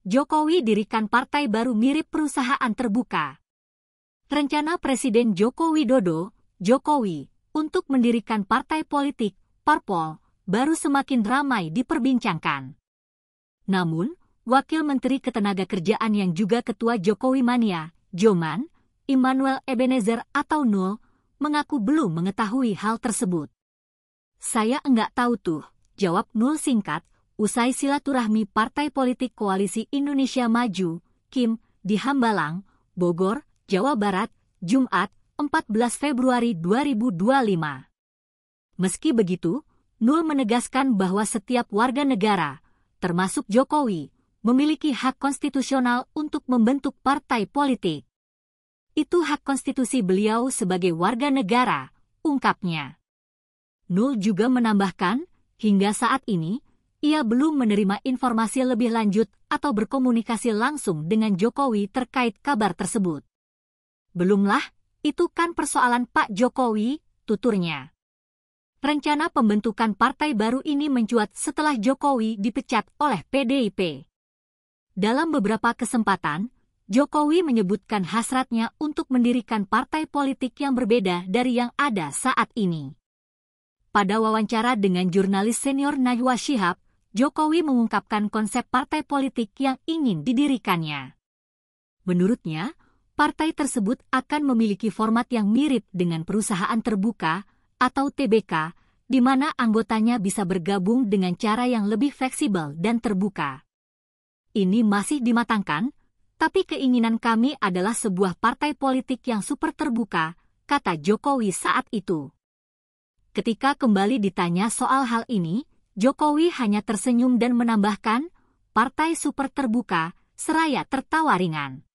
Jokowi dirikan partai baru mirip perusahaan terbuka. Rencana Presiden Joko Widodo, Jokowi, untuk mendirikan partai politik, parpol, baru semakin ramai diperbincangkan. Namun, Wakil Menteri Ketenagakerjaan yang juga Ketua Jokowi Mania, Joman, Immanuel Ebenezer atau Nul, mengaku belum mengetahui hal tersebut. "Saya enggak tahu tuh," jawab Nul singkat, usai silaturahmi Partai Politik Koalisi Indonesia Maju, KIM, di Hambalang, Bogor, Jawa Barat, Jumat, 14 Februari 2025. Meski begitu, Nul menegaskan bahwa setiap warga negara, termasuk Jokowi, memiliki hak konstitusional untuk membentuk partai politik. Itu hak konstitusi beliau sebagai warga negara, ungkapnya. Nul juga menambahkan, hingga saat ini, ia belum menerima informasi lebih lanjut atau berkomunikasi langsung dengan Jokowi terkait kabar tersebut. "Belumlah, itu kan persoalan Pak Jokowi," tuturnya. Rencana pembentukan partai baru ini mencuat setelah Jokowi dipecat oleh PDIP. Dalam beberapa kesempatan, Jokowi menyebutkan hasratnya untuk mendirikan partai politik yang berbeda dari yang ada saat ini. Pada wawancara dengan jurnalis senior Najwa Shihab, Jokowi mengungkapkan konsep partai politik yang ingin didirikannya. Menurutnya, partai tersebut akan memiliki format yang mirip dengan perusahaan terbuka atau TBK, di mana anggotanya bisa bergabung dengan cara yang lebih fleksibel dan terbuka. "Ini masih dimatangkan, tapi keinginan kami adalah sebuah partai politik yang super terbuka," kata Jokowi saat itu. Ketika kembali ditanya soal hal ini, Jokowi hanya tersenyum dan menambahkan, "Partai super terbuka," seraya tertawa ringan.